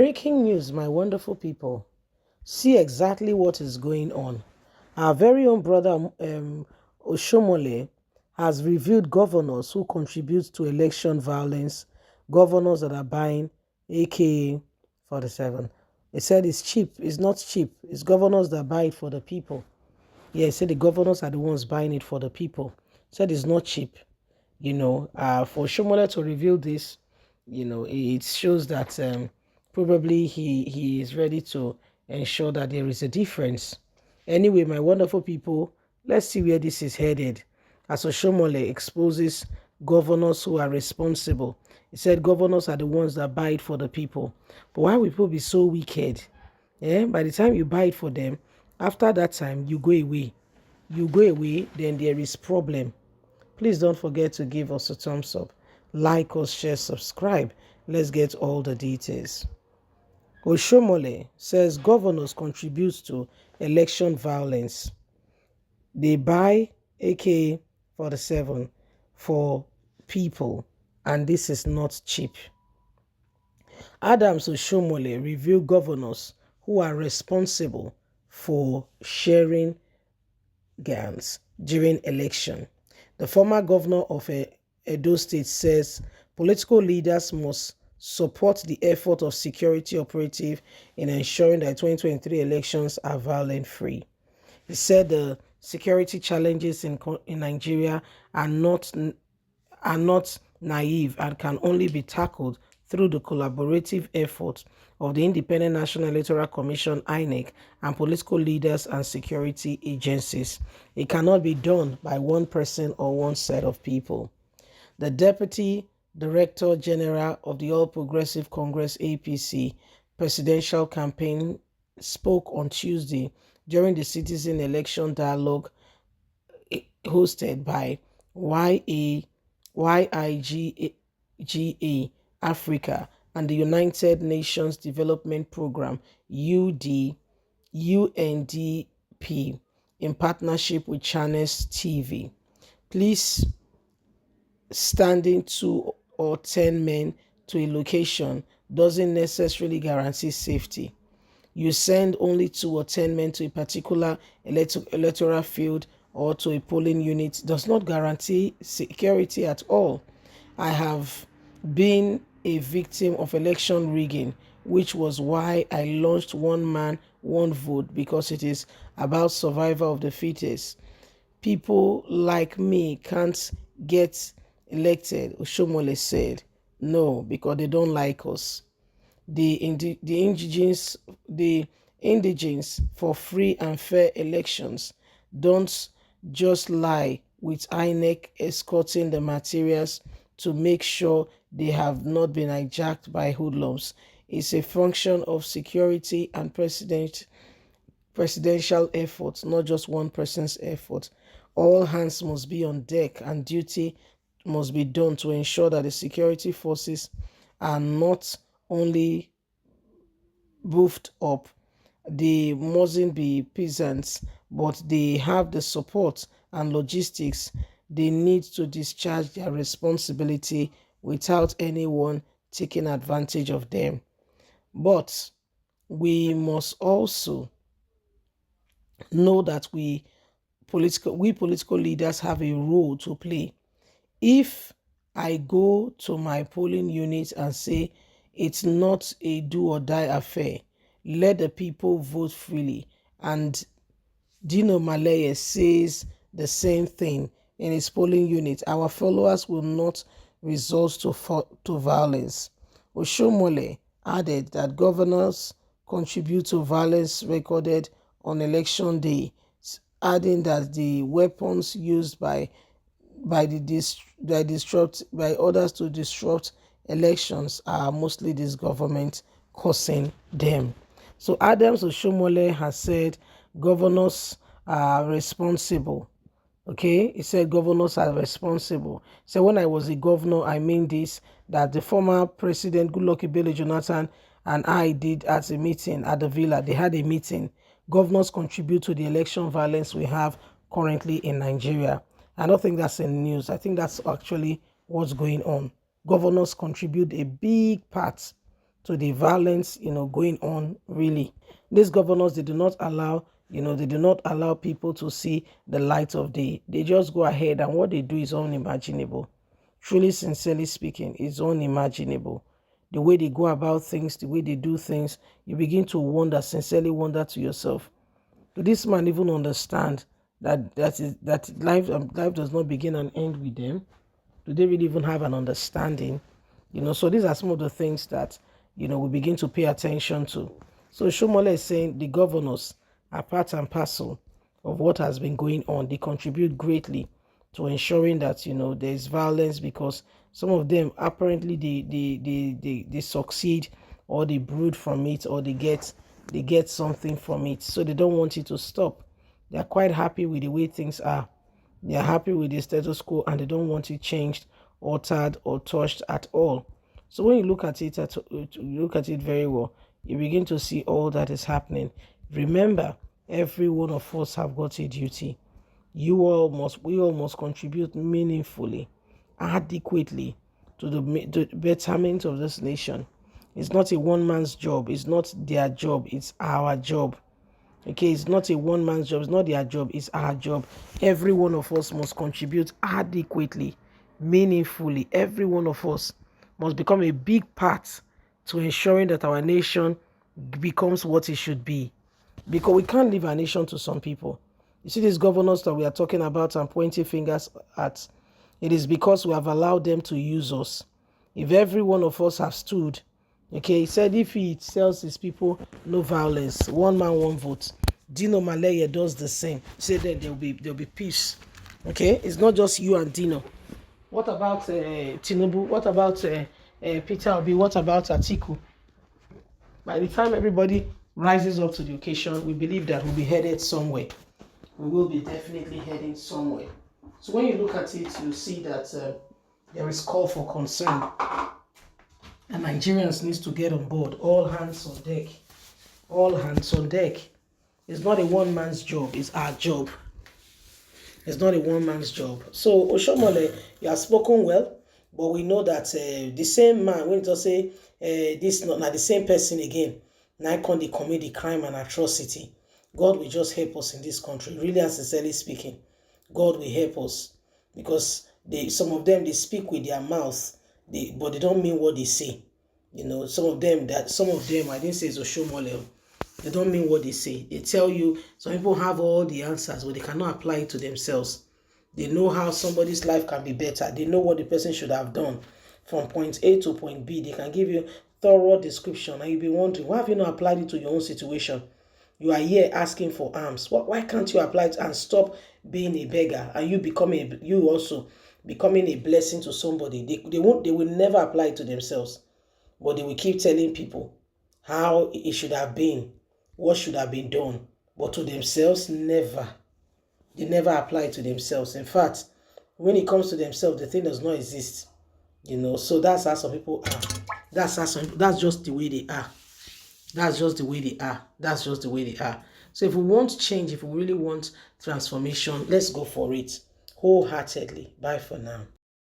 Breaking news, my wonderful people. See exactly what is going on. Our very own brother Oshiomhole has reviewed governors who contribute to election violence, governors that are buying AKA 47. He said it's cheap. It's not cheap. It's governors that buy it for the people. Yeah, he said the governors are the ones buying it for the people. He said it's not cheap. For Oshiomhole to reveal this, it shows that probably he is ready to ensure that there is a difference. Anyway, my wonderful people, let's see where this is headed. As Oshiomhole exposes governors who are responsible. He said governors are the ones that buy it for the people. But why will people be so wicked? By the time you buy it for them, after that time, you go away. You go away, then there is problem. Please don't forget to give us a thumbs up, like us, share, subscribe. Let's get all the details. Oshiomhole says governors contribute to election violence. They buy AK-47 for people, and this is not cheap. Adams Oshiomhole revealed governors who are responsible for sharing guns during election. The former governor of Edo State says political leaders must support the effort of security operatives in ensuring that 2023 elections are violence-free. He said the security challenges in Nigeria are not naive and can only be tackled through the collaborative efforts of the Independent National Electoral Commission (INEC) and political leaders and security agencies. It cannot be done by one person or one set of people. The Deputy Director General of the All Progressive Congress (APC) presidential campaign spoke on Tuesday during the Citizen Election Dialogue hosted by YIGA Africa and the United Nations Development Programme UNDP in partnership with Channels TV. Please, standing 2 or 10 men to a location doesn't necessarily guarantee safety. You send only 2 or 10 men to a particular electoral field or to a polling unit does not guarantee security at all. I have been a victim of election rigging, which was why I launched One Man, One Vote, because it is about survival of the fittest. People like me can't get elected, Oshiomhole said. No, because they don't like us. The indigens for free and fair elections don't just lie with INEC escorting the materials to make sure they have not been hijacked by hoodlums. It's a function of security and presidential efforts, not just one person's effort. All hands must be on deck and duty must be done to ensure that the security forces are not only boofed up, they mustn't be peasants, but they have the support and logistics they need to discharge their responsibility without anyone taking advantage of them. But we must also know that we political leaders have a role to play. If I go to my polling unit and say it's not a do or die affair, let the people vote freely, and Dino Maleye says the same thing in his polling unit, our followers will not resort to violence. Oshiomhole added that governors contribute to violence recorded on election day, adding that the weapons used by others to disrupt elections are mostly this government causing them. So Adams Oshiomhole has said governors are responsible. Okay, he said governors are responsible. So when I was a governor, I mean this, that the former president Goodluck Ebele Jonathan and I did at a meeting at the villa. They had a meeting. Governors contribute to the election violence we have currently in Nigeria. I don't think that's in news. I think that's actually what's going on. Governors contribute a big part to the violence, going on. Really, these governors, they do not allow, they do not allow people to see the light of day. They just go ahead, and what they do is unimaginable. Truly, sincerely speaking, it's unimaginable. The way they go about things, the way they do things, you begin to wonder, sincerely wonder to yourself, do this man even understand that life does not begin and end with them? Do they really even have an understanding? So these are some of the things that we begin to pay attention to. So Oshiomhole is saying the governors are part and parcel of what has been going on. They contribute greatly to ensuring that there is violence, because some of them apparently they succeed, or they brood from it, or they get something from it, so they don't want it to stop. They are quite happy with the way things are. They are happy with the status quo, and they don't want it changed, altered, or touched at all. So when you look at it very well, you begin to see all that is happening. Remember, every one of us have got a duty. We all must contribute meaningfully, adequately, to the betterment of this nation. It's not a one man's job. It's not their job. It's our job. Okay, it's not a one man's job. It's not their job. It's our job. Every one of us must contribute adequately, meaningfully. Every one of us must become a big part to ensuring that our nation becomes what it should be. Because we can't leave our nation to some people. You see these governors that we are talking about and pointing fingers at, it is because we have allowed them to use us. If every one of us have stood, okay, he said if he tells his people no violence, one man, one vote, Dino Maleye does the same. Say then there'll be peace. Okay, it's not just you and Dino. What about Tinubu? What about Peter Obi? What about Atiku? By the time everybody rises up to the occasion, we believe that we'll be headed somewhere. We will be definitely heading somewhere. So when you look at it, you see that there is call for concern, and Nigerians needs to get on board. All hands on deck. All hands on deck. It's not a one man's job. It's our job. It's not a one man's job. So Oshiomhole, you have spoken well, but we know that the same man, when you say this not the same person again, now can they commit the crime and atrocity. God will just help us in this country. Really and sincerely speaking, God will help us, because some of them, they speak with their mouth, but they don't mean what they say. Some of them, I didn't say it's Oshiomhole. They don't mean what they say. They tell you, some people have all the answers, but they cannot apply it to themselves. They know how somebody's life can be better. They know what the person should have done from point A to point B. They can give you thorough description, and you'll be wondering, why have you not applied it to your own situation? You are here asking for alms. Why can't you apply it and stop being a beggar, and you also becoming a blessing to somebody? They will never apply it to themselves, but they will keep telling people how it should have been, what should have been done, but to themselves, never. They never apply it to themselves. In fact, when it comes to themselves, the thing does not exist. So that's how some people are. That's just the way they are. That's just the way they are. That's just the way they are. So if we want change, if we really want transformation, let's go for it wholeheartedly. Bye for now.